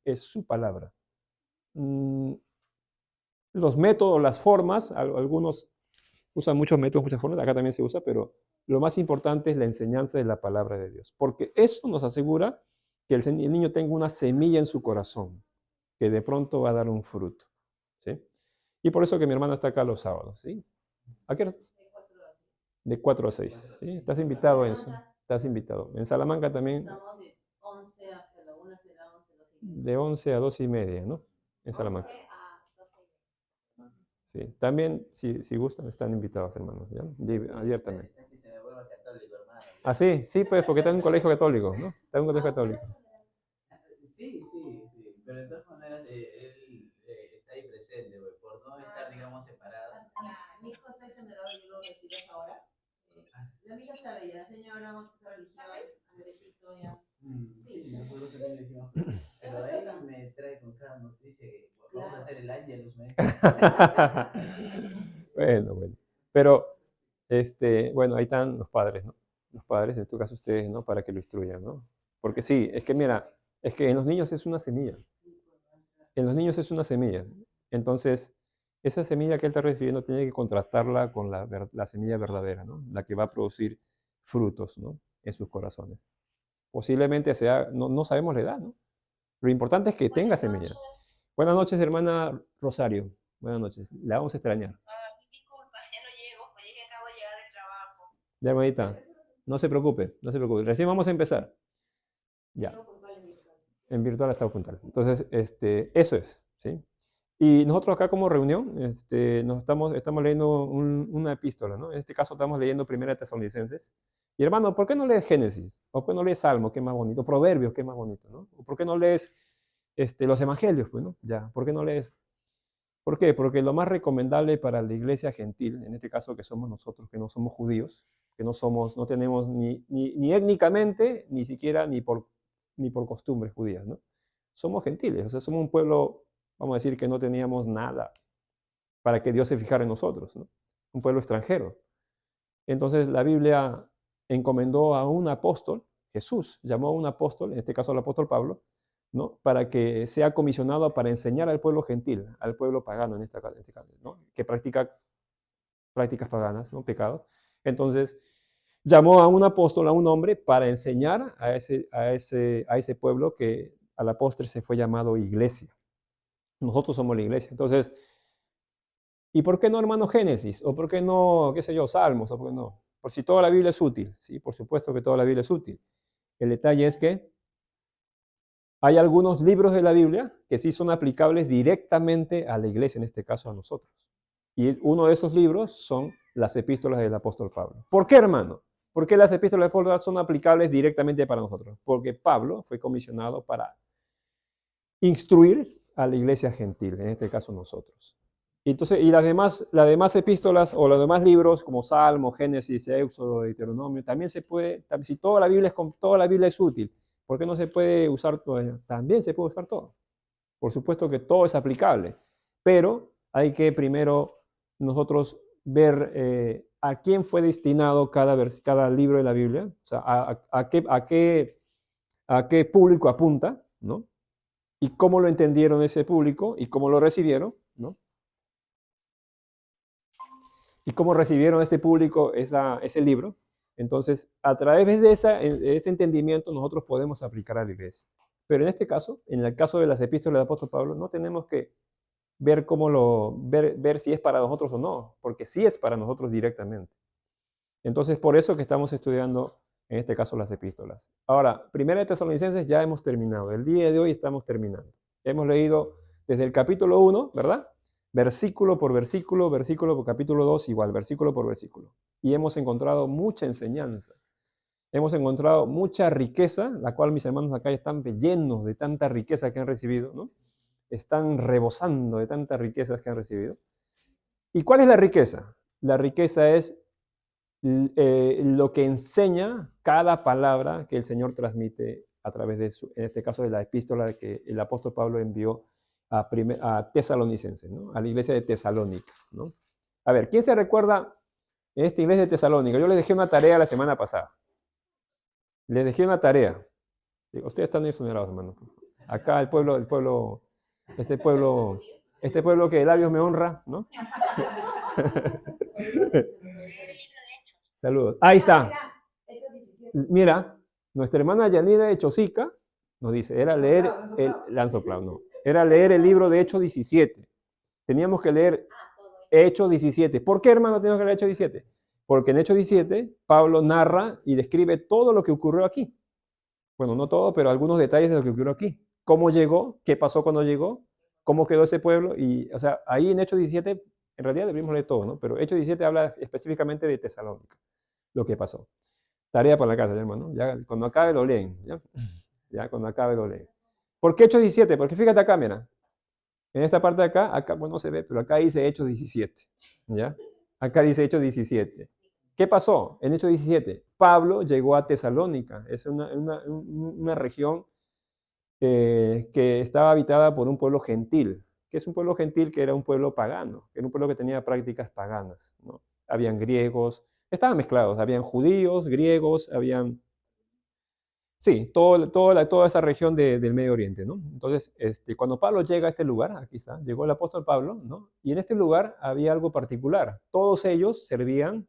es su palabra. Los métodos, las formas, algunos usan muchos métodos, muchas formas, acá también se usa, pero lo más importante es la enseñanza de la palabra de Dios, porque eso nos asegura que el niño tenga una semilla en su corazón, que de pronto va a dar un fruto, ¿sí? Y por eso que mi hermana está acá los sábados, ¿sí? ¿A qué hora? De 4 a 6, ¿sí? Estás invitado, Enzo, estás invitado. En Salamanca también. Estamos de 11 hasta la 1, será 11 a 12 y media. De 11 a 12 y media, ¿no? En Salamanca. 11 a 12 y media. Sí, también, si gustan, están invitados, hermanos, ¿ya? Abiertamente. Ah, sí, sí, pues, porque está en un colegio católico, ¿no? Está en un colegio católico. Sí, pero de todas maneras él está ahí presente, güey, por no estar, digamos, separado. Mi hijo está exonerado, yo lo retiro ahora. La amiga sabe, ya enseña ahora más religión, Andresito, ya. Sí, nosotros también le decimos, pero él me trae con cada noticia que vamos a hacer el Ángelus, ¿me? Bueno. Pero, bueno, ahí están los padres, ¿no? Los padres, en tu caso ustedes, ¿no? Para que lo instruyan, ¿no? Porque sí, es que mira, es que en los niños es una semilla. En los niños es una semilla. Entonces, esa semilla que él está recibiendo tiene que contrastarla con la semilla verdadera, ¿no? La que va a producir frutos, ¿no? En sus corazones. Posiblemente sea, no sabemos la edad, ¿no? Lo importante es que tenga semilla. Buenas noches, hermana Rosario. Buenas noches. La vamos a extrañar. Disculpa, ya no llego, pues es que acabo de llegar del trabajo. Ya, hermanita, no se preocupe, no se preocupe. Recién vamos a empezar. Ya. En virtual hasta puntual. Entonces, eso es, ¿sí? Y nosotros acá como reunión, estamos leyendo una epístola, ¿no? En este caso estamos leyendo Primera de Tesalonicenses. Y hermano, ¿por qué no lees Génesis? ¿O por qué no lees Salmo, que es más bonito? Proverbios, que es más bonito, ¿no? ¿O por qué no lees los Evangelios, pues, ¿no? Ya, ¿por qué no lees? ¿Por qué? Porque lo más recomendable para la iglesia gentil, en este caso que somos nosotros, que no somos judíos, que no tenemos ni étnicamente, ni siquiera ni por costumbres judías, ¿no? Somos gentiles, o sea, somos un pueblo, vamos a decir que no teníamos nada para que Dios se fijara en nosotros, ¿no? Un pueblo extranjero. Entonces la Biblia encomendó a un apóstol, Jesús llamó a un apóstol, en este caso al apóstol Pablo, ¿no? Para que sea comisionado para enseñar al pueblo gentil, al pueblo pagano en este caso, ¿no? Que practica prácticas paganas, ¿no? Pecados. Entonces, llamó a un apóstol, a un hombre, para enseñar a ese pueblo que a la postre se fue llamado iglesia. Nosotros somos la iglesia. Entonces, ¿y por qué no, hermano, Génesis? ¿O por qué no, qué sé yo, Salmos? ¿O por qué no? Por si toda la Biblia es útil. Sí, por supuesto que toda la Biblia es útil. El detalle es que hay algunos libros de la Biblia que sí son aplicables directamente a la iglesia, en este caso a nosotros. Y uno de esos libros son las epístolas del apóstol Pablo. ¿Por qué, hermano? ¿Por qué las epístolas del apóstol Pablo son aplicables directamente para nosotros? Porque Pablo fue comisionado para instruir a la iglesia gentil, en este caso nosotros. Entonces, y las demás epístolas o los demás libros, como Salmo, Génesis, Éxodo, Deuteronomio, también se puede, si toda la Biblia es útil, ¿por qué no se puede usar todo? También se puede usar todo. Por supuesto que todo es aplicable, pero hay que primero nosotros ver a quién fue destinado cada libro de la Biblia, o sea, a qué público apunta, ¿no? Y cómo lo entendieron ese público y cómo lo recibieron, ¿no? Y cómo recibieron este público ese libro. Entonces, a través de ese entendimiento, nosotros podemos aplicar a la iglesia. Pero en este caso, en el caso de las epístolas del apóstol Pablo, no tenemos que ver ver si es para nosotros o no, porque sí es para nosotros directamente. Entonces, por eso que estamos estudiando, en este caso, las epístolas. Ahora, Primera de Tesalonicenses ya hemos terminado. El día de hoy estamos terminando. Hemos leído desde el capítulo 1, ¿verdad? Versículo por versículo, versículo por capítulo 2, igual, versículo por versículo. Y hemos encontrado mucha enseñanza. Hemos encontrado mucha riqueza, la cual mis hermanos acá están llenos de tanta riqueza que han recibido, ¿no? Están rebosando de tantas riquezas que han recibido. ¿Y cuál es la riqueza? La riqueza es lo que enseña cada palabra que el Señor transmite a través de en este caso de la epístola que el apóstol Pablo envió a Tesalonicenses, ¿no? A la iglesia de Tesalónica, ¿no? A ver, ¿quién se recuerda en esta iglesia de Tesalónica? Yo les dejé una tarea la semana pasada. Les dejé una tarea. Ustedes están exonerados, hermano. Acá este pueblo, este pueblo que de labios me honra, ¿no? Saludos. Ahí está. Hechos 17. Mira, nuestra hermana Yanira de Chosica nos dice, era leer era leer el libro de Hechos 17. Teníamos que leer Hechos 17. ¿Por qué, hermano, tenemos que leer Hechos 17? Porque en Hechos 17 Pablo narra y describe todo lo que ocurrió aquí. Bueno, no todo, pero algunos detalles de lo que ocurrió aquí. Cómo llegó, qué pasó cuando llegó, cómo quedó ese pueblo. Y, o sea, ahí en Hechos 17, en realidad deberíamos leer todo, ¿no? Pero Hechos 17 habla específicamente de Tesalónica, lo que pasó. Tarea para la casa, hermano. Ya cuando acabe lo leen. Ya cuando acabe lo leen. ¿Por qué Hechos 17? Porque fíjate acá, mira. En esta parte de acá, bueno, no se ve, pero acá dice Hechos 17. ¿Ya? Acá dice Hechos 17. ¿Qué pasó en Hechos 17? Pablo llegó a Tesalónica. Es una región que estaba habitada por un pueblo gentil. ¿Qué es un pueblo gentil? Que era un pueblo pagano. Era un pueblo que tenía prácticas paganas, ¿no? Habían griegos, estaban mezclados. Habían judíos, griegos, habían... Sí, toda esa región del Medio Oriente, ¿no? Entonces, cuando Pablo llega a este lugar, aquí está, llegó el apóstol Pablo, ¿no? Y en este lugar había algo particular. Todos ellos servían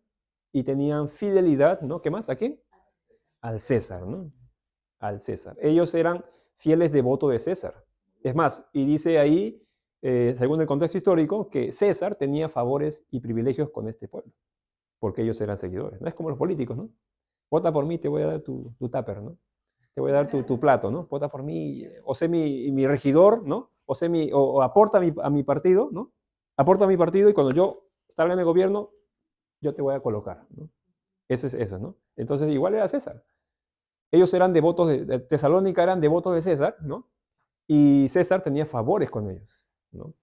y tenían fidelidad, ¿no? ¿Qué más? ¿A quién? Al César, ¿no? Al César. Ellos eran fieles devotos de César. Es más, y dice ahí, según el contexto histórico, que César tenía favores y privilegios con este pueblo, porque ellos eran seguidores. No es como los políticos, ¿no? Vota por mí, te voy a dar tu tupper, ¿no? Te voy a dar tu plato, ¿no? Vota por mí, o sé mi regidor, ¿no? O aporta a mi partido, ¿no? Aporta a mi partido y cuando yo salga en el gobierno, yo te voy a colocar, ¿no? Eso es eso, ¿no? Entonces, igual era César. Ellos eran devotos de Tesalónica, eran devotos de César, ¿no? Y César tenía favores con ellos, ¿no?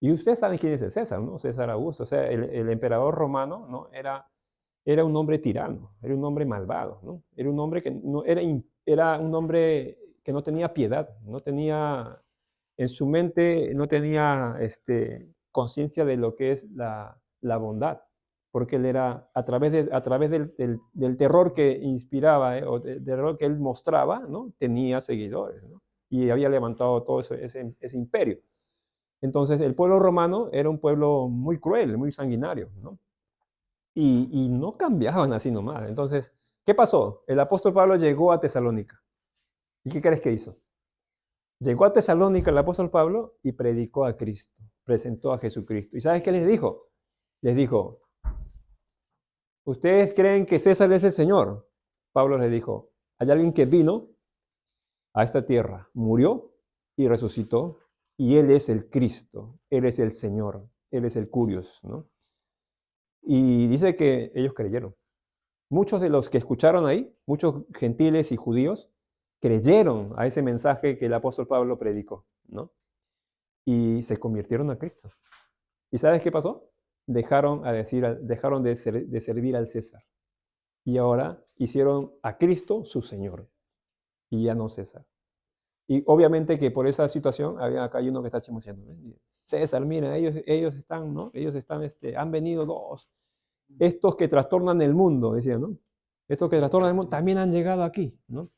Y ustedes saben quién es el César, ¿no? César Augusto, o sea, el emperador romano, ¿no? Era un hombre tirano, era un hombre malvado, ¿no? Era un hombre que no era un hombre que no tenía piedad, no tenía en su mente no tenía conciencia de lo que es la bondad, porque él era a través del terror que inspiraba o del terror que él mostraba, ¿no? Tenía seguidores, ¿no? Y había levantado todo ese imperio. Entonces el pueblo romano era un pueblo muy cruel, muy sanguinario, ¿no? Y no cambiaban así nomás. Entonces, ¿qué pasó? El apóstol Pablo llegó a Tesalónica. ¿Y qué crees que hizo? Llegó a Tesalónica el apóstol Pablo y predicó a Cristo, presentó a Jesucristo. ¿Y sabes qué les dijo? Les dijo, ¿ustedes creen que César es el Señor? Pablo les dijo, hay alguien que vino a esta tierra, murió y resucitó, y Él es el Cristo, Él es el Señor, Él es el Curios, ¿no? Y dice que ellos creyeron. Muchos de los que escucharon ahí, muchos gentiles y judíos, creyeron a ese mensaje que el apóstol Pablo predicó, ¿no? Y se convirtieron a Cristo. ¿Y sabes qué pasó? Dejaron de servir al César. Y ahora hicieron a Cristo su Señor. Y ya no César. Y obviamente que por esa situación, acá hay uno que está chismoseando. César, mira, ellos están, ¿no? Ellos están, han venido dos. Estos que trastornan el mundo, decían, ¿no? Estos que trastornan el mundo también han llegado aquí, ¿no?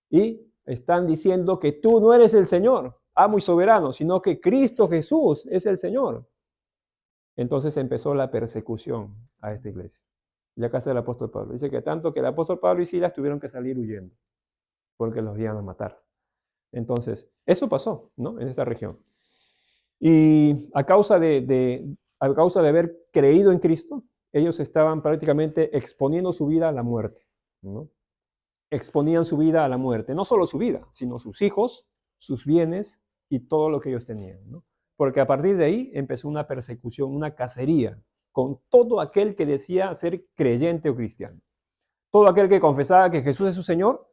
Y están diciendo que tú no eres el Señor, amo y soberano, sino que Cristo Jesús es el Señor. Entonces empezó la persecución a esta iglesia. Y acá está el apóstol Pablo. Dice que tanto que el apóstol Pablo y Silas tuvieron que salir huyendo, porque los iban a matar. Entonces, eso pasó, ¿no? En esta región. Y a causa de haber creído en Cristo, ellos estaban prácticamente exponiendo su vida a la muerte, ¿no? Exponían su vida a la muerte. No solo su vida, sino sus hijos, sus bienes y todo lo que ellos tenían, ¿no? Porque a partir de ahí empezó una persecución, una cacería con todo aquel que decía ser creyente o cristiano. Todo aquel que confesaba que Jesús es su Señor,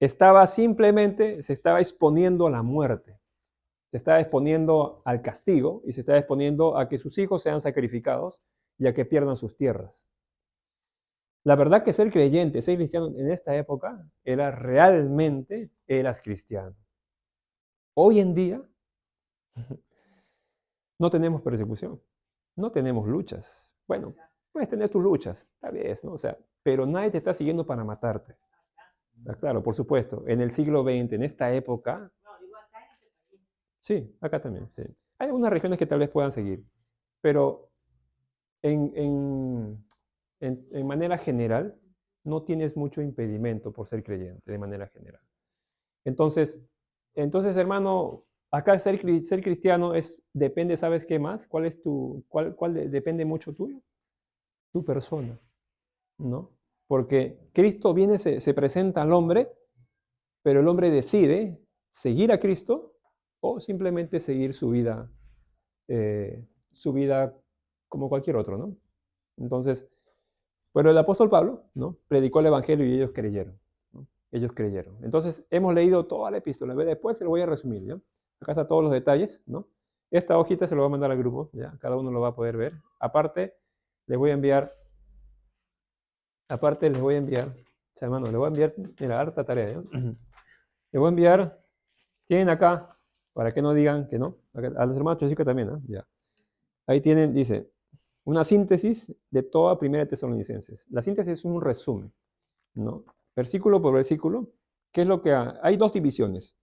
se estaba exponiendo a la muerte. Se estaba exponiendo al castigo y se estaba exponiendo a que sus hijos sean sacrificados y a que pierdan sus tierras. La verdad que ser creyente, ser cristiano en esta época, eras cristiano. Hoy en día no tenemos persecución, no tenemos luchas. Bueno, puedes tener tus luchas, tal vez, ¿no? O sea, pero nadie te está siguiendo para matarte. Claro, por supuesto, en el siglo XX, en esta época, Sí, acá también, sí. Hay algunas regiones que tal vez puedan seguir, pero en, en- en manera general no tienes mucho impedimento por ser creyente, de manera general. Entonces, hermano, acá ser cristiano depende, ¿sabes qué más? ¿Cuál es depende mucho tuyo? Tu persona, ¿no? Porque Cristo viene, se presenta al hombre, pero el hombre decide seguir a Cristo o simplemente seguir su vida como cualquier otro, ¿no? Entonces, pero el apóstol Pablo, ¿no? Predicó el evangelio y ellos creyeron, ¿no? Ellos creyeron. Entonces, hemos leído toda la epístola. Después se lo voy a resumir, ¿ya? Acá están todos los detalles, ¿no? Esta hojita se lo voy a mandar al grupo, ¿ya? Cada uno lo va a poder ver. Les voy a enviar, aparte les voy a enviar, hermano, les voy a enviar, mira, harta tarea, ¿ya? Les voy a enviar, tienen acá, para que no digan que no, a los hermanos chicos también, ¿no? Ya. Ahí tienen, dice, una síntesis de toda Primera de Tesalonicenses. La síntesis es un resumen, ¿no? Versículo por versículo. ¿Qué es lo que hay? Dos divisiones.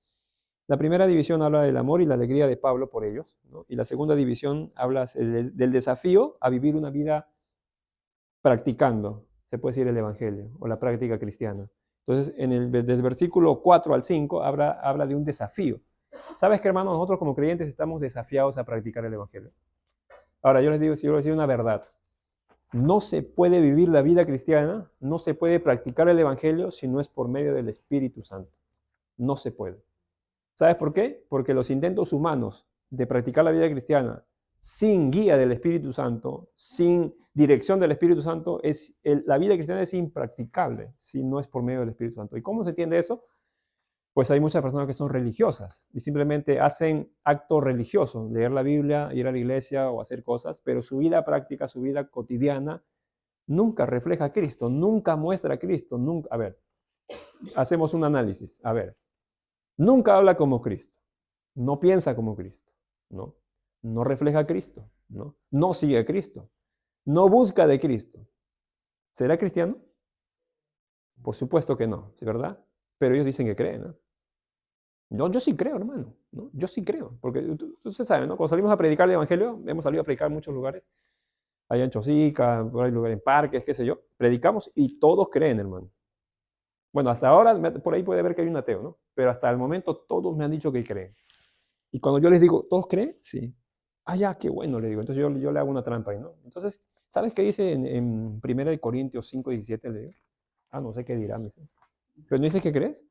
La primera división habla del amor y la alegría de Pablo por ellos, ¿no? Y la segunda división habla del desafío a vivir una vida practicando, se puede decir, el Evangelio o la práctica cristiana. Entonces, desde el versículo 4 al 5 habla de un desafío. ¿Sabes qué, hermanos? Nosotros como creyentes estamos desafiados a practicar el Evangelio. Ahora, yo les digo, si yo les digo una verdad, no se puede vivir la vida cristiana, no se puede practicar el Evangelio si no es por medio del Espíritu Santo. No se puede. ¿Sabes por qué? Porque los intentos humanos de practicar la vida cristiana sin guía del Espíritu Santo, sin dirección del Espíritu Santo, la vida cristiana es impracticable si no es por medio del Espíritu Santo. ¿Y cómo se entiende eso? Pues hay muchas personas que son religiosas y simplemente hacen actos religiosos, leer la Biblia, ir a la iglesia o hacer cosas, pero su vida práctica, su vida cotidiana, nunca refleja a Cristo, nunca muestra a Cristo, nunca. A ver, hacemos un análisis. A ver, nunca habla como Cristo, no piensa como Cristo, ¿no? No refleja a Cristo, ¿no? No sigue a Cristo, no busca de Cristo. ¿Será cristiano? Por supuesto que no, ¿sí, verdad? Pero ellos dicen que creen, ¿no? No, yo sí creo, hermano, ¿no? Yo sí creo, porque usted sabe, ¿no? Cuando salimos a predicar el Evangelio, hemos salido a predicar en muchos lugares, allá en Chosica, por ahí lugares, en parques, qué sé yo, predicamos y todos creen, hermano. Bueno, hasta ahora por ahí puede ver que hay un ateo, ¿no? Pero hasta el momento todos me han dicho que creen. Y cuando yo les digo, ¿todos creen? Sí. Ah, ya, qué bueno, le digo. Entonces yo le hago una trampa ahí, ¿no? Entonces, ¿sabes qué dice en 1 Corintios 5:17? Le digo, no sé qué dirá. Me dice. Pero no dice que crees.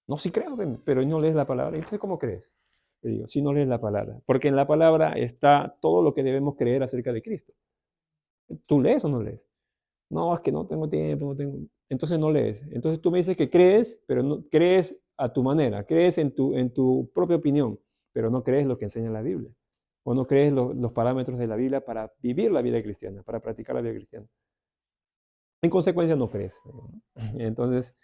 No, sí creo, pero no lees la palabra. Entonces, ¿cómo crees? Le digo, si no lees la palabra. Porque en la palabra está todo lo que debemos creer acerca de Cristo. ¿Tú lees o no lees? No, es que no tengo tiempo, no tengo. Entonces no lees. Entonces tú me dices que crees, pero no crees a tu manera, crees en tu propia opinión, pero no crees lo que enseña la Biblia. O no crees los parámetros de la Biblia para vivir la vida cristiana, para practicar la vida cristiana. En consecuencia no crees. Entonces,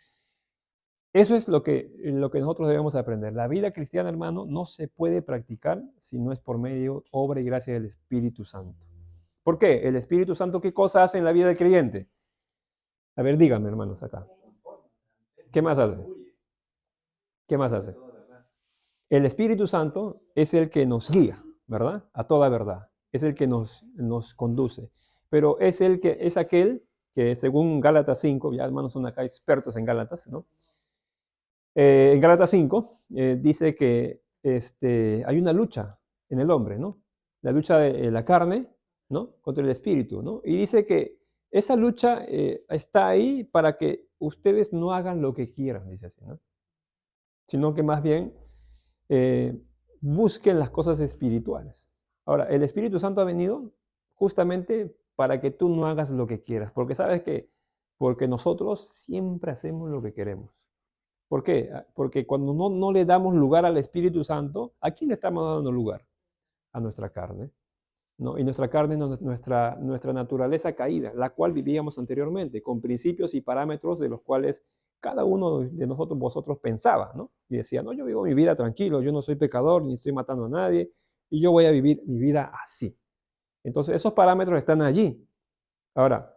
eso es lo que nosotros debemos aprender. La vida cristiana, hermano, no se puede practicar si no es por medio, obra y gracia del Espíritu Santo. ¿Por qué? El Espíritu Santo, ¿qué cosa hace en la vida del creyente? A ver, díganme, hermanos, acá. ¿Qué más hace? ¿Qué más hace? El Espíritu Santo es el que nos guía, ¿verdad? A toda verdad. Es el que nos conduce. Pero es aquel que, según Gálatas 5, ya hermanos son acá expertos en Gálatas, ¿no? En Gálatas 5 dice que hay una lucha en el hombre, ¿no? La lucha de la carne, ¿no? Contra el espíritu, ¿no? Y dice que esa lucha está ahí para que ustedes no hagan lo que quieran, dice así, ¿no? Sino que más bien busquen las cosas espirituales. Ahora, el Espíritu Santo ha venido justamente para que tú no hagas lo que quieras, porque sabes que porque nosotros siempre hacemos lo que queremos. ¿Por qué? Porque cuando no le damos lugar al Espíritu Santo, ¿a quién le estamos dando lugar? A nuestra carne, ¿no? Y nuestra carne es nuestra naturaleza caída, la cual vivíamos anteriormente, con principios y parámetros de los cuales cada uno de nosotros, vosotros, pensaba, ¿no? Y decía, no, yo vivo mi vida tranquilo, yo no soy pecador, ni estoy matando a nadie, y yo voy a vivir mi vida así. Entonces, esos parámetros están allí. Ahora,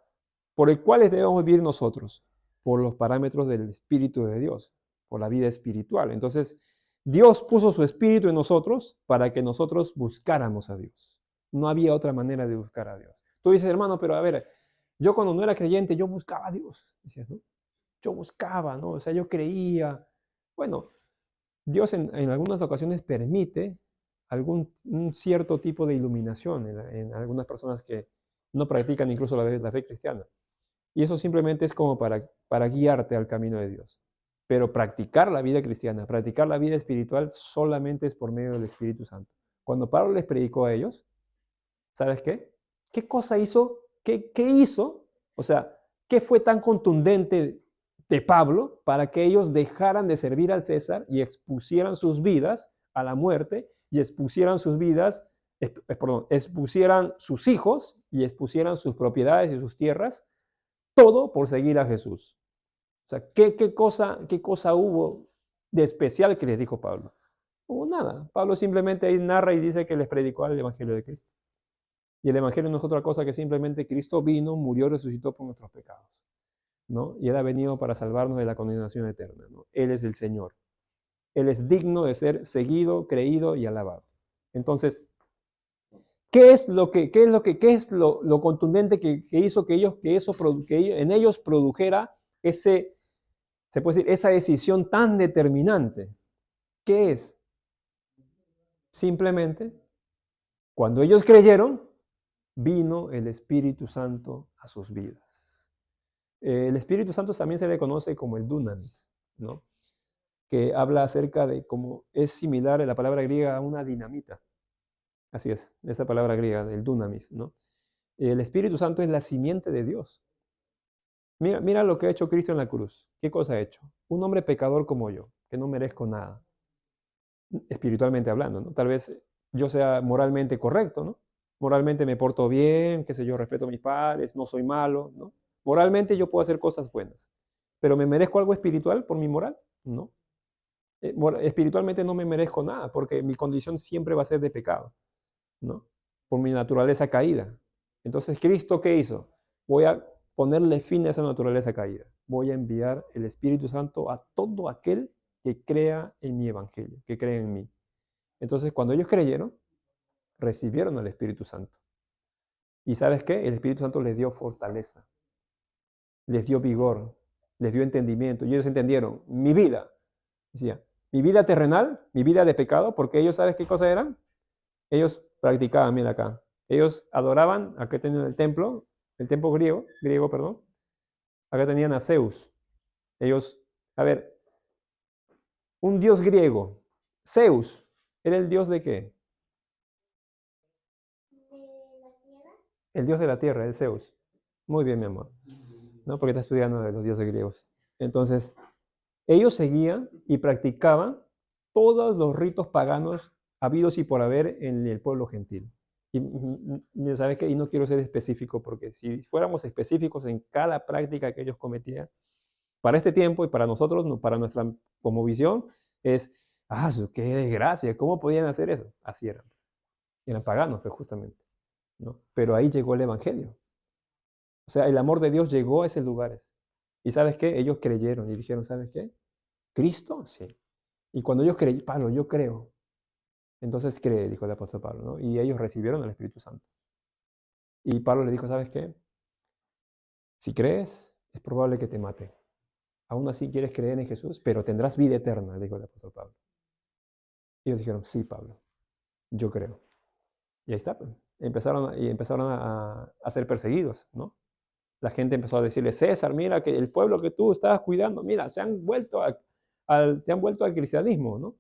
¿por el cuales debemos vivir nosotros? Por los parámetros del Espíritu de Dios, por la vida espiritual. Entonces, Dios puso su espíritu en nosotros para que nosotros buscáramos a Dios. No había otra manera de buscar a Dios. Tú dices, hermano, pero a ver, yo cuando no era creyente, yo buscaba a Dios. Decías, ¿no? Yo buscaba, ¿no? O sea, yo creía. Bueno, Dios en algunas ocasiones permite un cierto tipo de iluminación en algunas personas que no practican incluso la fe cristiana. Y eso simplemente es como para guiarte al camino de Dios. Pero practicar la vida cristiana, practicar la vida espiritual, solamente es por medio del Espíritu Santo. Cuando Pablo les predicó a ellos, ¿sabes qué? ¿Qué cosa hizo? ¿Qué hizo? O sea, ¿qué fue tan contundente de Pablo para que ellos dejaran de servir al César y expusieran sus vidas a la muerte y expusieran sus vidas, expusieran sus hijos y expusieran sus propiedades y sus tierras, todo por seguir a Jesús? O sea, ¿qué cosa hubo de especial que les dijo Pablo? No hubo nada. Pablo simplemente ahí narra y dice que les predicó el Evangelio de Cristo. Y el Evangelio no es otra cosa que simplemente Cristo vino, murió, resucitó por nuestros pecados, ¿no? Y Él ha venido para salvarnos de la condenación eterna, ¿no? Él es el Señor. Él es digno de ser seguido, creído y alabado. Entonces, ¿qué es lo contundente que hizo que en ellos produjera se puede decir, esa decisión tan determinante? ¿Qué es? Simplemente, cuando ellos creyeron, vino el Espíritu Santo a sus vidas. El Espíritu Santo también se le conoce como el dunamis, ¿no? Que habla acerca de cómo es similar a la palabra griega a una dinamita. Así es, esa palabra griega, del dunamis, ¿no? El Espíritu Santo es la simiente de Dios. Mira lo que ha hecho Cristo en la cruz. ¿Qué cosa ha hecho? Un hombre pecador como yo, que no merezco nada, espiritualmente hablando, ¿no? Tal vez yo sea moralmente correcto, ¿no? Moralmente me porto bien, qué sé yo, respeto a mis padres, no soy malo, ¿no? Moralmente yo puedo hacer cosas buenas, pero ¿me merezco algo espiritual por mi moral? No. Espiritualmente no me merezco nada, porque mi condición siempre va a ser de pecado, ¿no? Por mi naturaleza caída. Entonces, ¿Cristo qué hizo? Voy a ponerle fin a esa naturaleza caída. Voy a enviar el Espíritu Santo a todo aquel que crea en mi evangelio, que crea en mí. Entonces, cuando ellos creyeron, recibieron al Espíritu Santo. ¿Y sabes qué? El Espíritu Santo les dio fortaleza, les dio vigor, les dio entendimiento. Y ellos entendieron, mi vida, decía, mi vida terrenal, mi vida de pecado, porque ellos, ¿sabes qué cosa eran? Ellos practicaban, mira acá, ellos adoraban, acá tenían el templo griego, perdón, acá tenían a Zeus. Ellos, a ver, un dios griego, Zeus, ¿era el dios de qué? El dios de la tierra, el Zeus. Muy bien, mi amor. ¿No? Porque está estudiando de los dioses griegos. Entonces, ellos seguían y practicaban todos los ritos paganos habidos y por haber en el pueblo gentil. Y ¿sabes qué? Y no quiero ser específico, porque si fuéramos específicos en cada práctica que ellos cometían, para este tiempo y para nosotros, para nuestra como visión, es, qué desgracia, ¿cómo podían hacer eso? Así eran. Eran paganos, pues justamente, ¿no? Pero ahí llegó el Evangelio. O sea, el amor de Dios llegó a esos lugares. ¿Y sabes qué? Ellos creyeron y dijeron, ¿sabes qué? ¿Cristo? Sí. Y cuando ellos creyeron, Pablo, yo creo. Entonces cree, dijo el apóstol Pablo, ¿no? Y ellos recibieron el Espíritu Santo. Y Pablo le dijo, ¿sabes qué? Si crees, es probable que te mate. Aún así quieres creer en Jesús, pero tendrás vida eterna, dijo el apóstol Pablo. Y ellos dijeron, sí, Pablo, yo creo. Y ahí está, pues. Empezaron a ser perseguidos, ¿no? La gente empezó a decirle, César, mira que el pueblo que tú estabas cuidando, mira, se han vuelto al cristianismo, ¿no?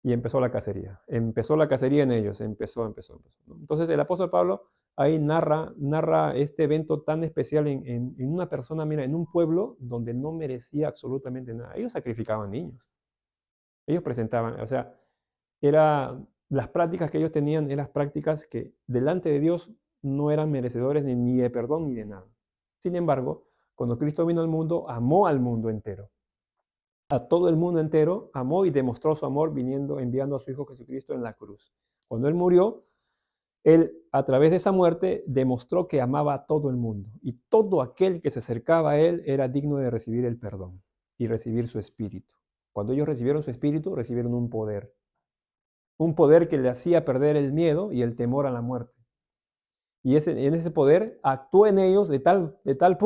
Y empezó la cacería. Empezó la cacería en ellos, empezó, ¿no? Entonces el apóstol Pablo ahí narra este evento tan especial en una persona, mira, en un pueblo donde no merecía absolutamente nada. Ellos sacrificaban niños. Ellos presentaban, o sea, las prácticas que ellos tenían eran prácticas que delante de Dios no eran merecedores ni de perdón ni de nada. Sin embargo, cuando Cristo vino al mundo, amó al mundo entero. A todo el mundo entero amó y demostró su amor enviando a su Hijo Jesucristo en la cruz. Cuando Él murió, Él a través de esa muerte demostró que amaba a todo el mundo. Y todo aquel que se acercaba a Él era digno de recibir el perdón y recibir su Espíritu. Cuando ellos recibieron su espíritu, recibieron un poder. Un poder que le hacía perder el miedo y el temor a la muerte. Y en ese poder actuó en ellos a tal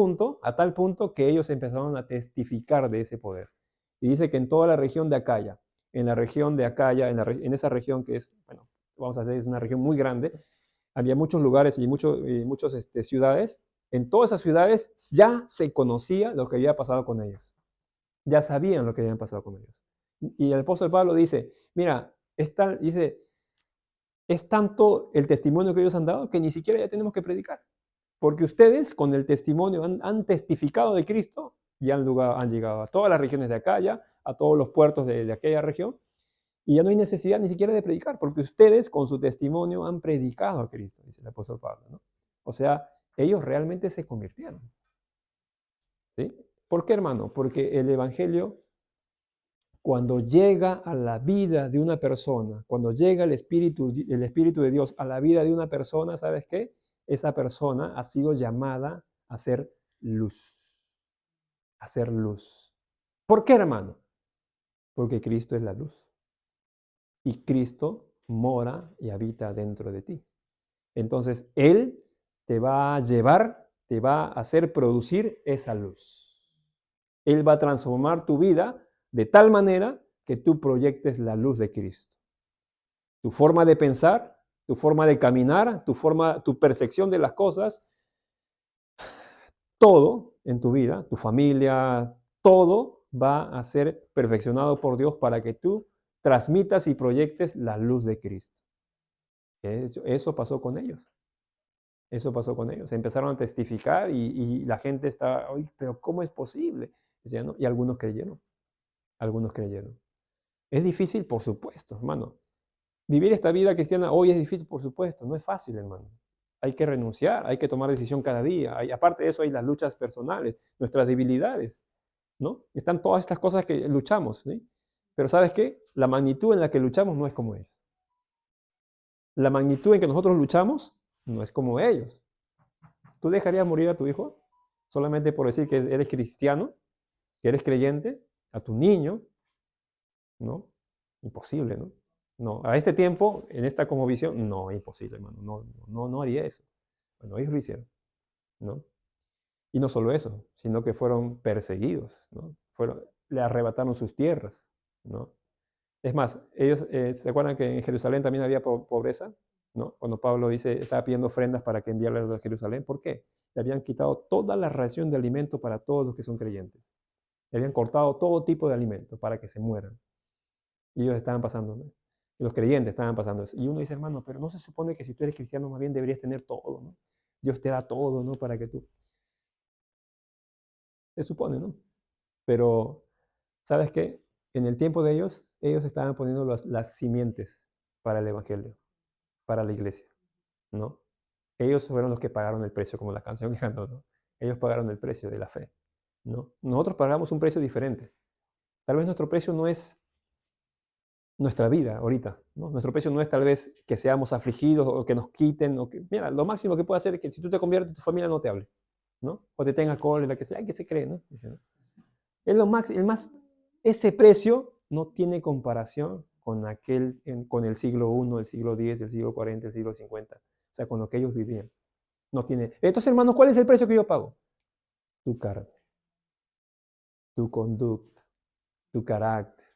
punto que ellos empezaron a testificar de ese poder. Y dice que en toda la región de Acaya, en en esa región que es, bueno, vamos a decir, es una región muy grande, había muchos lugares y muchas ciudades. En todas esas ciudades ya se conocía lo que había pasado con ellos. Ya sabían lo que había pasado con ellos. Y el apóstol Pablo dice, mira, es tanto el testimonio que ellos han dado que ni siquiera ya tenemos que predicar. Porque ustedes con el testimonio han testificado de Cristo y han llegado a todas las regiones de Acaya, a todos los puertos de aquella región, y ya no hay necesidad ni siquiera de predicar, porque ustedes con su testimonio han predicado a Cristo, dice el apóstol Pablo, ¿no? O sea, ellos realmente se convirtieron. ¿Sí? ¿Por qué, hermano? Porque el evangelio, cuando llega a la vida de una persona, cuando llega el Espíritu de Dios a la vida de una persona, ¿sabes qué? Esa persona ha sido llamada a ser luz. A ser luz. ¿Por qué, hermano? Porque Cristo es la luz. Y Cristo mora y habita dentro de ti. Entonces, Él te va a llevar, te va a hacer producir esa luz. Él va a transformar tu vida de tal manera que tú proyectes la luz de Cristo. Tu forma de pensar, tu forma de caminar, tu percepción de las cosas, todo en tu vida, tu familia, todo va a ser perfeccionado por Dios para que tú transmitas y proyectes la luz de Cristo. Eso pasó con ellos. Eso pasó con ellos. Empezaron a testificar y la gente estaba, oye, pero ¿cómo es posible? Decían, ¿no? Y algunos creyeron. Algunos creyeron. ¿Es difícil? Por supuesto, hermano. Vivir esta vida cristiana hoy es difícil, por supuesto. No es fácil, hermano. Hay que renunciar, hay que tomar decisión cada día. Aparte de eso, hay las luchas personales, nuestras debilidades, ¿no? Están todas estas cosas que luchamos, ¿sí? Pero ¿sabes qué? La magnitud en la que luchamos no es como ellos. La magnitud en que nosotros luchamos no es como ellos. ¿Tú dejarías morir a tu hijo solamente por decir que eres cristiano, que eres creyente? A tu niño, ¿no? Imposible, ¿no? No, a este tiempo, en esta cosmovisión, no, imposible, hermano. No haría eso. Bueno, ellos lo hicieron, ¿no? Y no solo eso, sino que fueron perseguidos, ¿no? Le arrebataron sus tierras, ¿no? Es más, ellos, ¿se acuerdan que en Jerusalén también había pobreza? ¿No? Cuando Pablo estaba pidiendo ofrendas para que enviarlas a Jerusalén, ¿por qué? Le habían quitado toda la ración de alimento para todos los que son creyentes. Le habían cortado todo tipo de alimento para que se mueran. Y ellos estaban pasando, ¿no? Y los creyentes estaban pasando eso. Y uno dice, hermano, pero no se supone que si tú eres cristiano más bien deberías tener todo, ¿no? Dios te da todo, ¿no? Para que tú... Se supone, ¿no? Pero, ¿sabes qué? En el tiempo de ellos estaban poniendo las simientes para el evangelio, para la iglesia, ¿no? Ellos fueron los que pagaron el precio, como la canción que cantó, ¿no? Ellos pagaron el precio de la fe, ¿no? Nosotros pagamos un precio diferente. Tal vez nuestro precio no es nuestra vida ahorita, ¿no? Nuestro precio no es tal vez que seamos afligidos o que nos quiten, mira, lo máximo que puede hacer es que si tú te conviertes, tu familia no te hable, ¿no? O te tenga cólera, que sea, ay, que se cree, ¿no? Es lo ese precio no tiene comparación con con el siglo I, el siglo X, el siglo 40, el siglo 50, o sea, con lo que ellos vivían. No tiene. Entonces, hermano, ¿cuál es el precio que yo pago? Tu carne, tu conducta, tu carácter,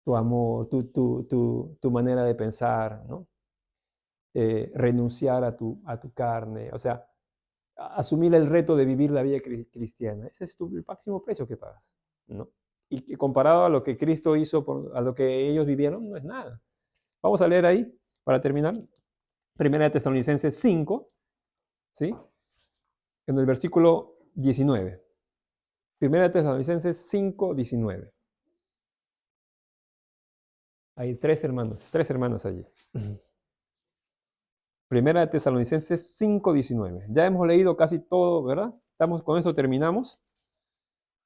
tu amor, tu manera de pensar, ¿no? Renunciar a tu carne, o sea, asumir el reto de vivir la vida cristiana. Ese es el máximo precio que pagas, ¿no? Y comparado a lo que Cristo hizo, a lo que ellos vivieron, no es nada. Vamos a leer ahí, para terminar, 1 Tesalonicenses 5, ¿sí? En el versículo 19. 1 Tesalonicenses 5, 19. Hay tres hermanos allí. 1 Tesalonicenses 5, 19. Ya hemos leído casi todo, ¿verdad? Con esto terminamos.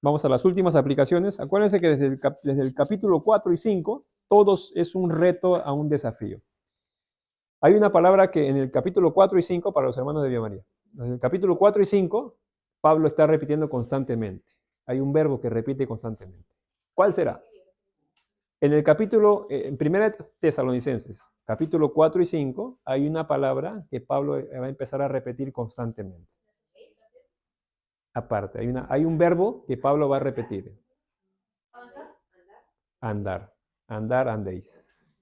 Vamos a las últimas aplicaciones. Acuérdense que desde el capítulo 4 y 5, todos es un reto a un desafío. Hay una palabra que en el capítulo 4 y 5, para los hermanos de Vía María, en el capítulo 4 y 5, Pablo está repitiendo constantemente. Hay un verbo que repite constantemente. ¿Cuál será? En el capítulo, en 1 Tesalonicenses, capítulo 4 y 5, hay una palabra que Pablo va a empezar a repetir constantemente. Aparte, hay un verbo que Pablo va a repetir. Andar. Andar, andéis.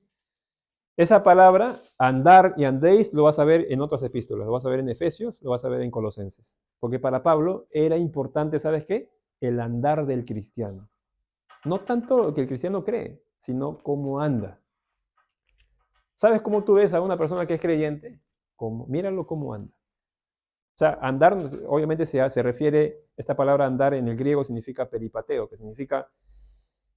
Esa palabra, andar y andéis, lo vas a ver en otras epístolas. Lo vas a ver en Efesios, lo vas a ver en Colosenses. Porque para Pablo era importante, ¿sabes qué? El andar del cristiano. No tanto lo que el cristiano cree, sino cómo anda. ¿Sabes cómo tú ves a una persona que es creyente? Míralo cómo anda. O sea, andar, obviamente se refiere, esta palabra andar en el griego significa peripateo, que significa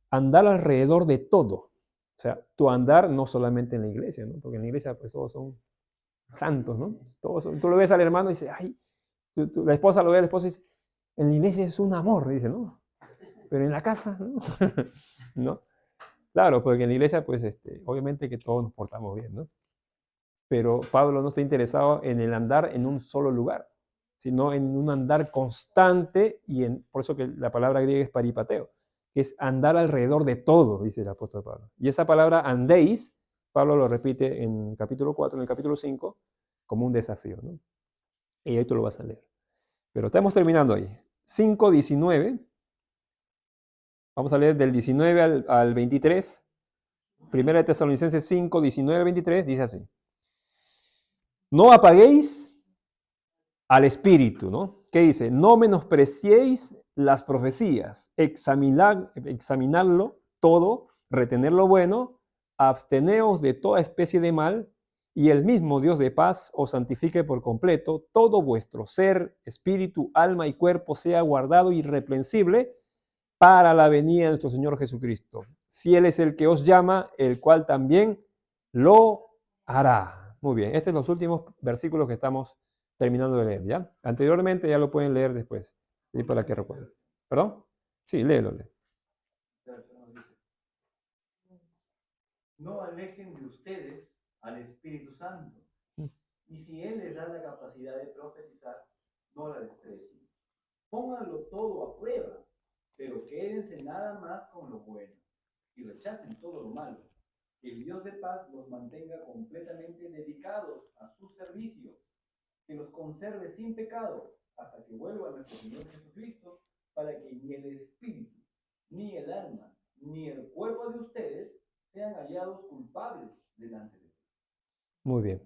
andar alrededor de todo. O sea, tu andar no solamente en la iglesia, ¿no? Porque en la iglesia pues todos son santos, ¿no? Tú lo ves al hermano y dices, ay, la esposa lo ve al esposo y dice, en la iglesia es un amor, dice, ¿no? Pero en la casa, ¿no? ¿No? Claro, porque en la iglesia, pues, obviamente que todos nos portamos bien, ¿no? Pero Pablo no está interesado en el andar en un solo lugar, sino en un andar constante por eso que la palabra griega es paripateo, que es andar alrededor de todo, dice el apóstol Pablo. Y esa palabra andéis, Pablo lo repite en capítulo 4, en el capítulo 5, como un desafío, ¿no? Y ahí tú lo vas a leer. Pero estamos terminando ahí. 5:19. Vamos a leer del 19 al 23. Primera de Tesalonicenses 5, 19 al 23, dice así. No apaguéis al espíritu, ¿no? ¿Qué dice? No menospreciéis las profecías, examinadlo todo, retener lo bueno, absteneos de toda especie de mal, y el mismo Dios de paz os santifique por completo, todo vuestro ser, espíritu, alma y cuerpo sea guardado irreprensible para la venida de nuestro Señor Jesucristo. Fiel es el que os llama, el cual también lo hará. Muy bien, estos son los últimos versículos que estamos terminando de leer, ¿ya? Anteriormente ya lo pueden leer después, ¿sí? Para que recuerden. ¿Perdón? Sí, léelo. No alejen de ustedes al Espíritu Santo. Y si Él les da la capacidad de profetizar, no la desprecien. Pónganlo todo a prueba, pero quédense nada más con lo bueno y rechacen todo lo malo. Que el Dios de paz los mantenga completamente dedicados a su servicio, que los conserve sin pecado hasta que vuelva nuestro Señor Jesucristo, para que ni el espíritu, ni el alma, ni el cuerpo de ustedes sean hallados culpables delante de Dios. Muy bien.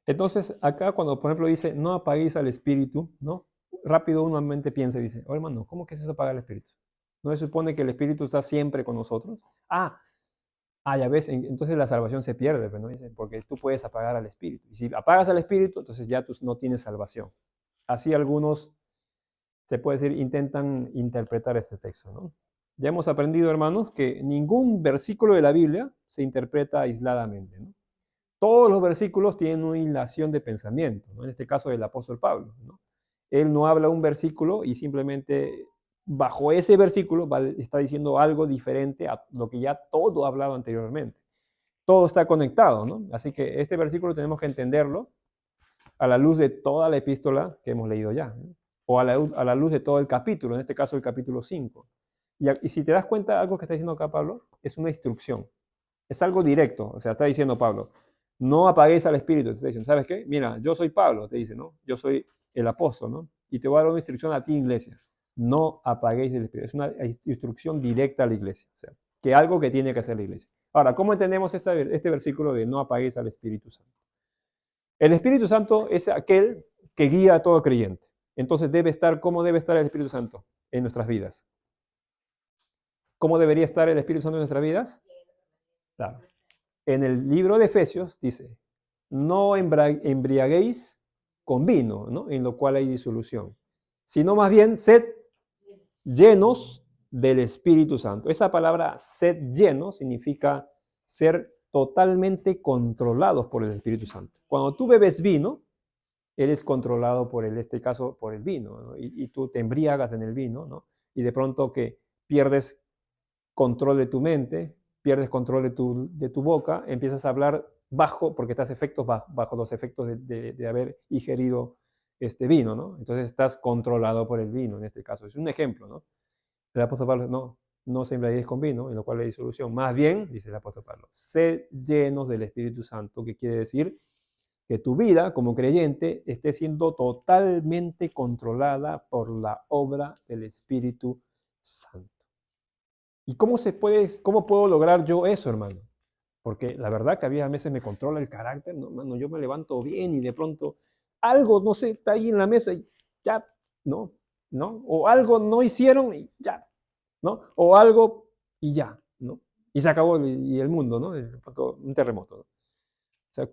Entonces, acá cuando, por ejemplo, dice, no apaguéis al espíritu, ¿no? Rápido uno en mente piensa y dice, oh, hermano, ¿cómo que es eso apagar el espíritu? ¿No se supone que el espíritu está siempre con nosotros? Ya ves, entonces la salvación se pierde, ¿no? Dice, porque tú puedes apagar al espíritu. Y si apagas al espíritu, entonces ya tú no tienes salvación. Así algunos, se puede decir, intentan interpretar este texto, ¿no? Ya hemos aprendido, hermanos, que ningún versículo de la Biblia se interpreta aisladamente, ¿no? Todos los versículos tienen una hilación de pensamiento, ¿no? En este caso del apóstol Pablo, ¿no? Él no habla un versículo y simplemente bajo ese versículo está diciendo algo diferente a lo que ya todo hablado anteriormente. Todo está conectado, ¿no? Así que este versículo tenemos que entenderlo a la luz de toda la epístola que hemos leído ya, ¿no? O a la luz de todo el capítulo, en este caso el capítulo 5. Y si te das cuenta, algo que está diciendo acá Pablo es una instrucción. Es algo directo. O sea, está diciendo Pablo, no apaguéis al espíritu. Te está diciendo, ¿sabes qué? Mira, yo soy Pablo, te dice, ¿no? Yo soy el apóstol, ¿no? Y te voy a dar una instrucción a ti, iglesia. No apaguéis el espíritu. Es una instrucción directa a la iglesia. O sea, que algo que tiene que hacer la iglesia. Ahora, ¿cómo entendemos este versículo de no apaguéis al Espíritu Santo? El Espíritu Santo es aquel que guía a todo creyente. Entonces ¿cómo debe estar el Espíritu Santo en nuestras vidas? ¿Cómo debería estar el Espíritu Santo en nuestras vidas? Claro. En el libro de Efesios dice, no embriaguéis con vino, ¿no? En lo cual hay disolución, sino más bien sed llenos del Espíritu Santo. Esa palabra sed lleno significa ser totalmente controlados por el Espíritu Santo. Cuando tú bebes vino, eres controlado en este caso, por el vino, ¿no? Y tú te embriagas en el vino, ¿no? Y de pronto que pierdes control de tu mente, pierdes control de tu boca, empiezas a hablar porque estás bajo los efectos de haber ingerido este vino, ¿no? Entonces estás controlado por el vino, en este caso. Es un ejemplo, ¿no? El apóstol Pablo, no, no os embriaguéis con vino, en lo cual hay disolución. Más bien, dice el apóstol Pablo, sed llenos del Espíritu Santo, que quiere decir que tu vida como creyente esté siendo totalmente controlada por la obra del Espíritu Santo. ¿Y cómo puedo lograr yo eso, hermano? Porque la verdad que a veces me controla el carácter, ¿no, hermano? Yo me levanto bien y de pronto algo, no sé, está ahí en la mesa y ya, ¿no? O algo no hicieron y ya, ¿no? O algo y ya, ¿no? Y se acabó el mundo, ¿no? Un terremoto, ¿no? O sea,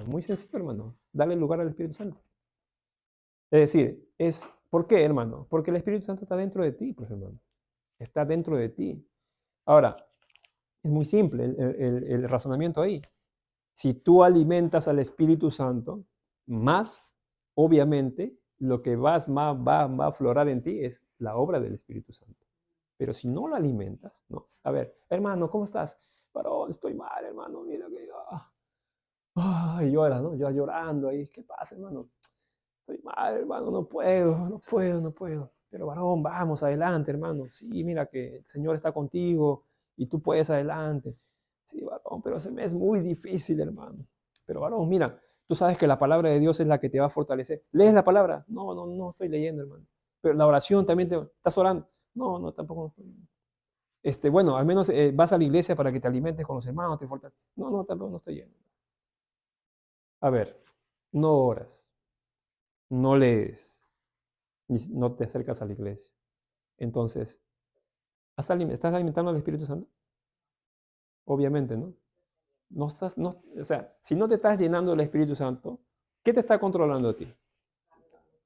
muy sencillo, hermano, darle lugar al Espíritu Santo. Es decir, ¿por qué, hermano? Porque el Espíritu Santo está dentro de ti, pues, hermano. Está dentro de ti. Ahora, es muy simple el razonamiento ahí. Si tú alimentas al Espíritu Santo, más, obviamente, lo que va a aflorar en ti es la obra del Espíritu Santo. Pero si no lo alimentas, ¿no? A ver, hermano, ¿cómo estás? Varón, estoy mal, hermano, mira que... y llora, ¿no? Yo llorando ahí. ¿Qué pasa, hermano? Estoy mal, hermano, no puedo. Pero varón, vamos, adelante, hermano. Sí, mira que el Señor está contigo y tú puedes adelante. Sí, varón, pero se me es muy difícil, hermano. Pero varón, mira, tú sabes que la palabra de Dios es la que te va a fortalecer. ¿Lees la palabra? No estoy leyendo, hermano. Pero la oración también ¿estás orando? No, tampoco. Bueno, al menos vas a la iglesia para que te alimentes con los hermanos, te fortaleces. No, tampoco no estoy yendo. A ver, no oras, no lees, no te acercas a la iglesia. Entonces, ¿estás alimentando al Espíritu Santo? Obviamente, ¿no? O sea, si no te estás llenando del Espíritu Santo, ¿qué te está controlando a ti?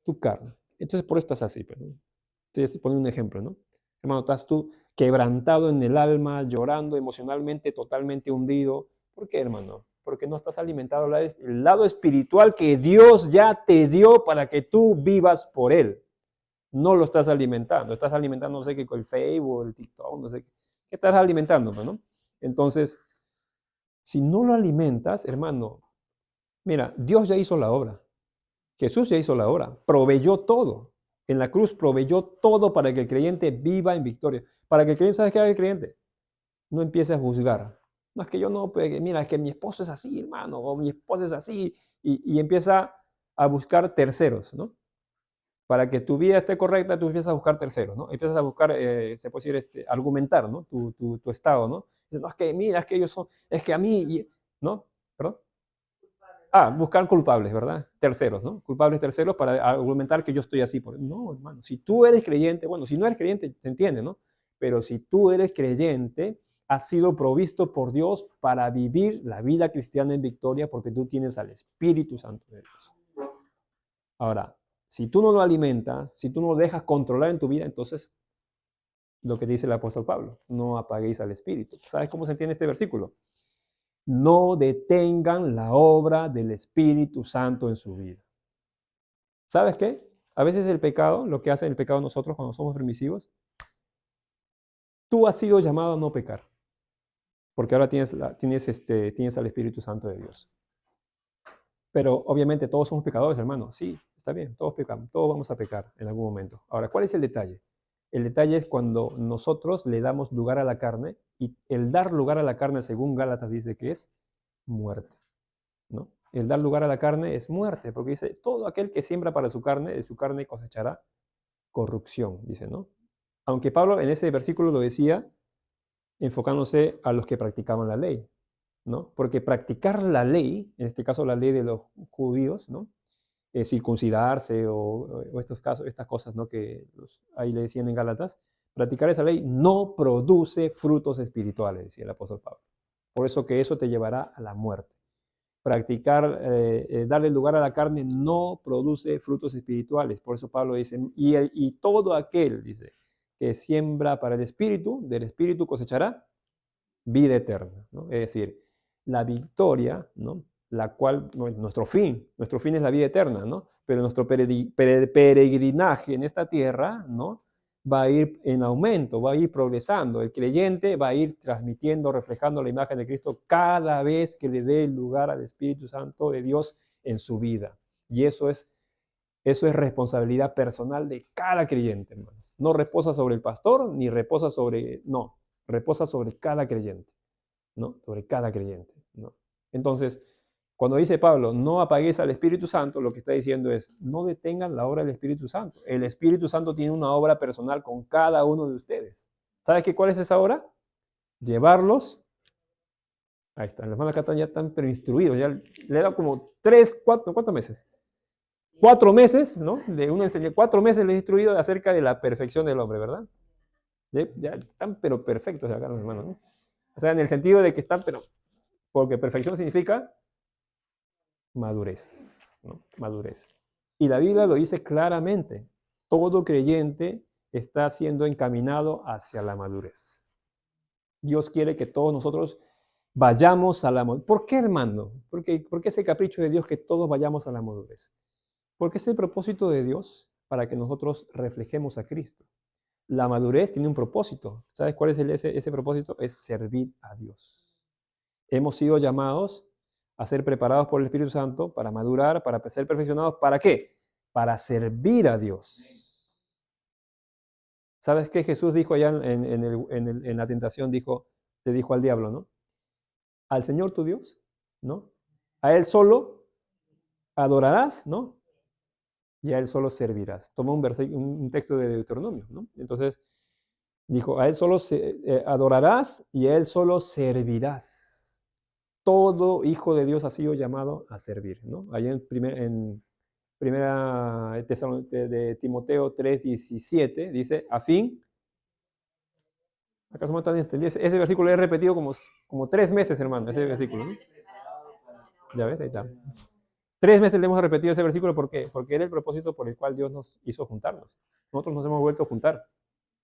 Tu carne. Entonces, por eso estás así, pues, ¿no? Estoy poniendo un ejemplo, ¿no? Hermano, estás tú quebrantado en el alma, llorando emocionalmente, totalmente hundido. ¿Por qué, hermano? Porque no estás alimentado el lado espiritual que Dios ya te dio para que tú vivas por Él. No lo estás alimentando. Estás alimentando, no sé qué, con el Facebook, el TikTok, no sé qué. ¿Qué estás alimentando, no? Entonces, si no lo alimentas, hermano, mira, Dios ya hizo la obra. Jesús ya hizo la obra. Proveyó todo. En la cruz proveyó todo para que el creyente viva en victoria. Para que el creyente, ¿sabes qué haga el creyente? No empiece a juzgar. No, es que yo no, mira, es que mi esposo es así, hermano, o mi esposa es así, y empieza a buscar terceros, ¿no? Para que tu vida esté correcta, tú empiezas a buscar terceros, ¿no? Empiezas a buscar, se puede decir, argumentar, ¿no? Tu estado, ¿no? Dices, no, es que mira, es que ellos son, es que a mí, ¿no? ¿Perdón? Buscar culpables, ¿verdad? Terceros, ¿no? Culpables terceros para argumentar que yo estoy así. No, hermano, si tú eres creyente, bueno, si no eres creyente, se entiende, ¿no? Pero si tú eres creyente, has sido provisto por Dios para vivir la vida cristiana en victoria porque tú tienes al Espíritu Santo de Dios. Ahora, si tú no lo alimentas, si tú no lo dejas controlar en tu vida, entonces, lo que dice el apóstol Pablo, no apaguéis al Espíritu. ¿Sabes cómo se entiende este versículo? No detengan la obra del Espíritu Santo en su vida. ¿Sabes qué? A veces el pecado, lo que hace el pecado nosotros cuando somos permisivos, tú has sido llamado a no pecar, porque ahora tienes al Espíritu Santo de Dios. Pero obviamente todos somos pecadores, hermano. Sí, está bien, todos pecamos, todos vamos a pecar en algún momento. Ahora, ¿cuál es el detalle? El detalle es cuando nosotros le damos lugar a la carne, y el dar lugar a la carne, según Gálatas dice que es muerte, ¿no? El dar lugar a la carne es muerte, porque dice, todo aquel que siembra para su carne, de su carne cosechará corrupción, dice, ¿no? Aunque Pablo en ese versículo lo decía enfocándose a los que practicaban la ley, ¿no? Porque practicar la ley, en este caso la ley de los judíos, ¿no? Circuncidarse o estas cosas, ¿no? Que ahí le decían en Gálatas, practicar esa ley no produce frutos espirituales, decía el apóstol Pablo. Por eso que eso te llevará a la muerte. Practicar, darle lugar a la carne no produce frutos espirituales. Por eso Pablo dice, y todo aquel, dice, que siembra para el Espíritu, del Espíritu cosechará vida eterna, ¿no? Es decir, la victoria, ¿no? La cual, nuestro fin es la vida eterna, ¿no? Pero nuestro peregrinaje en esta tierra, ¿no? Va a ir en aumento, va a ir progresando. El creyente va a ir transmitiendo, reflejando la imagen de Cristo cada vez que le dé lugar al Espíritu Santo de Dios en su vida. Y eso es responsabilidad personal de cada creyente, hermano. No reposa sobre el pastor, ni reposa sobre, no, reposa sobre cada creyente, ¿no? Sobre cada creyente, ¿no? Entonces, cuando dice Pablo, no apaguéis al Espíritu Santo, lo que está diciendo es, no detengan la obra del Espíritu Santo. El Espíritu Santo tiene una obra personal con cada uno de ustedes. ¿Sabes cuál es esa obra? Llevarlos. Ahí está, los hermanos acá ya están pero instruidos. Ya le da como 3, 4, ¿cuántos meses? 4 meses, ¿no? De una enseñanza, 4 meses les he instruido acerca de la perfección del hombre, ¿verdad? Ya están pero perfectos acá los hermanos, ¿no? O sea, en el sentido de que están pero, porque perfección significa madurez, ¿no? Madurez. Y la Biblia lo dice claramente. Todo creyente está siendo encaminado hacia la madurez. Dios quiere que todos nosotros vayamos a la madurez. ¿Por qué, hermano? ¿Por qué ese capricho de Dios que todos vayamos a la madurez? Porque es el propósito de Dios para que nosotros reflejemos a Cristo. La madurez tiene un propósito. ¿Sabes cuál es ese propósito? Es servir a Dios. Hemos sido llamados a ser preparados por el Espíritu Santo para madurar, para ser perfeccionados. ¿Para qué? Para servir a Dios. ¿Sabes qué Jesús dijo allá en la tentación? Le dijo al diablo, ¿no? Al Señor tu Dios, ¿no? A Él solo adorarás, ¿no? Y a Él solo servirás. Toma un texto de Deuteronomio, ¿no? Entonces, dijo, a Él solo adorarás y a Él solo servirás. Todo hijo de Dios ha sido llamado a servir, ¿no? Allá en primera de Timoteo 3:17 dice, a fin, ¿acaso no están entendiendo? Ese versículo lo he repetido como 3 meses, hermano, ese versículo, ¿no? Ya ves, ahí está. 3 meses le hemos repetido ese versículo, ¿por qué? Porque era el propósito por el cual Dios nos hizo juntarnos. Nosotros nos hemos vuelto a juntar.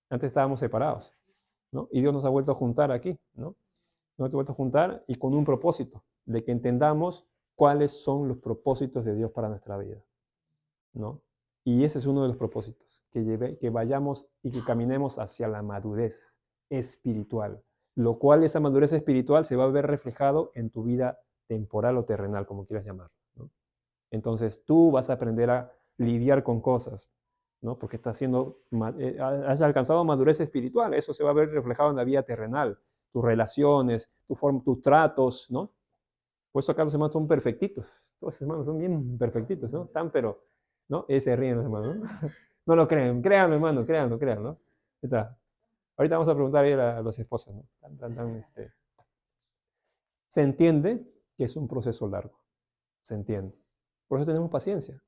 Antes estábamos separados, ¿no? Y Dios nos ha vuelto a juntar aquí, ¿no? Nos ha vuelto a juntar y con un propósito, de que entendamos cuáles son los propósitos de Dios para nuestra vida, ¿no? Y ese es uno de los propósitos, que vayamos y que caminemos hacia la madurez espiritual, lo cual esa madurez espiritual se va a ver reflejado en tu vida temporal o terrenal, como quieras llamarlo, ¿no? Entonces tú vas a aprender a lidiar con cosas, ¿no? Porque has alcanzado madurez espiritual, eso se va a ver reflejado en la vida terrenal, tus relaciones, tus tratos, ¿no? Por eso acá los hermanos son perfectitos, todos los hermanos son bien perfectitos, ¿no? Están pero, ¿no? Y se ríen los hermanos, ¿no? No lo creen, créanlo, hermano, créanlo, ¿no? Está. Ahorita vamos a preguntar a los esposos, ¿no? Se entiende que es un proceso largo, se entiende. Por eso tenemos paciencia,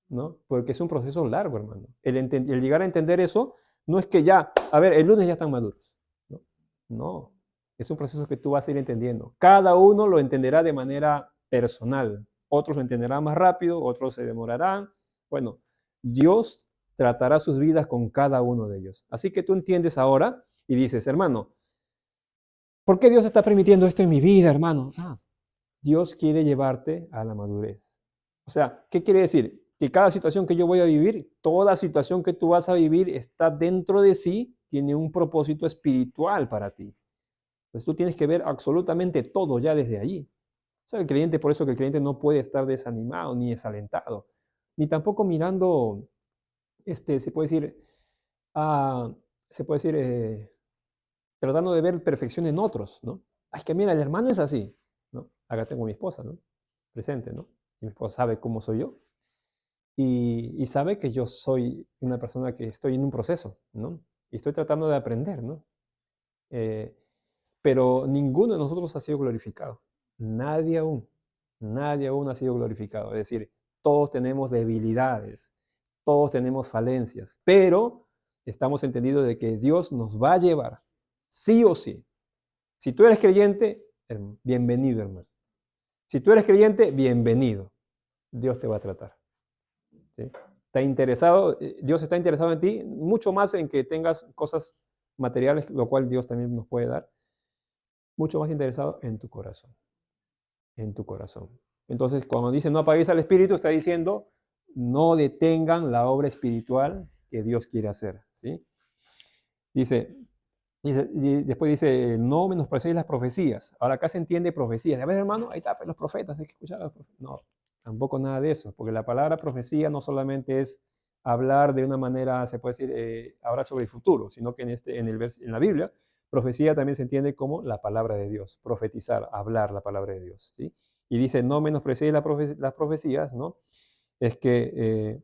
¿no? Porque es un proceso largo, hermano. El llegar a entender eso no es que ya, a ver, el lunes ya están maduros, ¿no? No, es un proceso que tú vas a ir entendiendo. Cada uno lo entenderá de manera personal. Otros lo entenderán más rápido, otros se demorarán. Bueno, Dios tratará sus vidas con cada uno de ellos. Así que tú entiendes ahora y dices, hermano, ¿por qué Dios está permitiendo esto en mi vida, hermano? Dios quiere llevarte a la madurez. O sea, ¿qué quiere decir? Que cada situación que yo voy a vivir, toda situación que tú vas a vivir está dentro de sí, tiene un propósito espiritual para ti. Entonces tú tienes que ver absolutamente todo ya desde allí. O sea, por eso que el creyente no puede estar desanimado ni desalentado, ni tampoco mirando, se puede decir, tratando de ver perfección en otros, ¿no? Es que mira, el hermano es así, ¿no? Acá tengo a mi esposa, ¿no? Presente, ¿no? Y mi esposa sabe cómo soy yo. Y sabe que yo soy una persona que estoy en un proceso, ¿no? Y estoy tratando de aprender, ¿no? Pero ninguno de nosotros ha sido glorificado. Nadie aún ha sido glorificado. Es decir, todos tenemos debilidades, todos tenemos falencias, pero estamos entendidos de que Dios nos va a llevar, sí o sí. Si tú eres creyente, bienvenido, hermano. Si tú eres creyente, bienvenido. Dios te va a tratar. ¿Sí? Dios está interesado en ti, mucho más en que tengas cosas materiales, lo cual Dios también nos puede dar, mucho más interesado en tu corazón. En tu corazón. Entonces, cuando dice no apaguéis al Espíritu, está diciendo no detengan la obra espiritual que Dios quiere hacer. ¿Sí? Después dice, no menosprecéis las profecías. Ahora acá se entiende profecías. A ver, hermano, ahí está, pues, los profetas, hay que escuchar a los profetas. No, tampoco nada de eso, porque la palabra profecía no solamente es hablar de una manera, se puede decir, hablar sobre el futuro, sino que en la Biblia, profecía también se entiende como la palabra de Dios, profetizar, hablar la palabra de Dios, ¿sí? Y dice, no menospreciéis las profecías, ¿no? Es que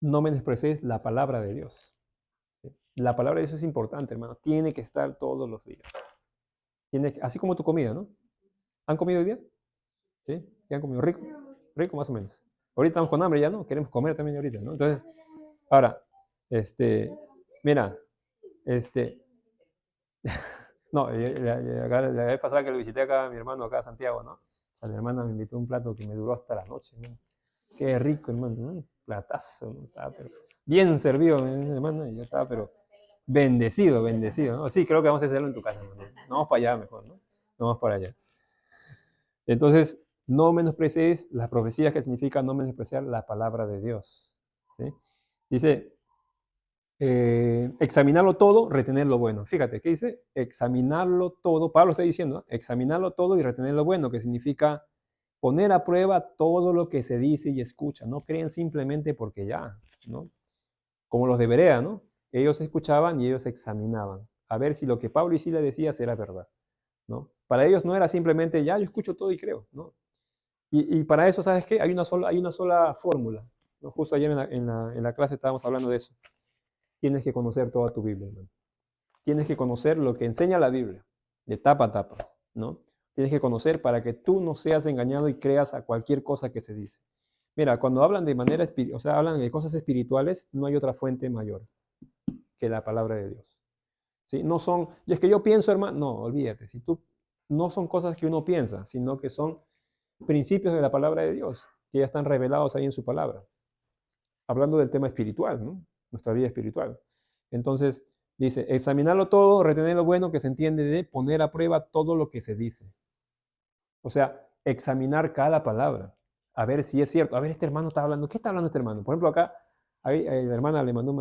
no menospreciéis la palabra de Dios. ¿Sí? La palabra de Dios es importante, hermano, tiene que estar todos los días. Así como tu comida, ¿no? ¿Han comido hoy día? ¿Sí? ¿Ya han comido rico? Rico más o menos. Ahorita estamos con hambre ya, ¿no? Queremos comer también ahorita, ¿no? Entonces, ahora, mira, no, la vez pasada que lo visité acá, mi hermano acá, Santiago, ¿no? O sea, mi hermana me invitó a un plato que me duró hasta la noche, ¿no? Qué rico, hermano, ¿no? Platazo, ¿no? Estaba, pero bien servido, mi hermano, y yo estaba, pero bendecido, ¿no? Sí, creo que vamos a hacerlo en tu casa, hermano. No vamos para allá mejor, ¿no? No vamos para allá. Entonces, no menosprecies las profecías, que significa no menospreciar la palabra de Dios, ¿sí? Dice, examinarlo todo, retener lo bueno. Fíjate, ¿qué dice? Examinarlo todo. Pablo está diciendo, ¿no? Examinarlo todo y retener lo bueno, que significa poner a prueba todo lo que se dice y escucha. No creen simplemente porque ya, ¿no? Como los de Berea, ¿no? Ellos escuchaban y ellos examinaban, a ver si lo que Pablo y Silas decían era verdad, ¿no? Para ellos no era simplemente, ya, yo escucho todo y creo, ¿no? Y para eso, ¿sabes qué? Hay una sola fórmula, ¿no? Justo ayer en la clase estábamos hablando de eso. Tienes que conocer toda tu Biblia, hermano. Tienes que conocer lo que enseña la Biblia, de tapa a tapa, ¿no? Tienes que conocer para que tú no seas engañado y creas a cualquier cosa que se dice. Mira, cuando hablan de manera espiritual, o sea, hablan de cosas espirituales, no hay otra fuente mayor que la palabra de Dios. ¿Sí? No son, y es que yo pienso, hermano, no, olvídate, no son cosas que uno piensa, sino que son principios de la palabra de Dios, que ya están revelados ahí en su palabra. Hablando del tema espiritual, ¿no? Nuestra vida espiritual. Entonces, dice, examinarlo todo, retener lo bueno, que se entiende de poner a prueba todo lo que se dice. O sea, examinar cada palabra, a ver si es cierto. A ver, este hermano está hablando, ¿qué está hablando este hermano? Por ejemplo, acá, ahí, la hermana le mandó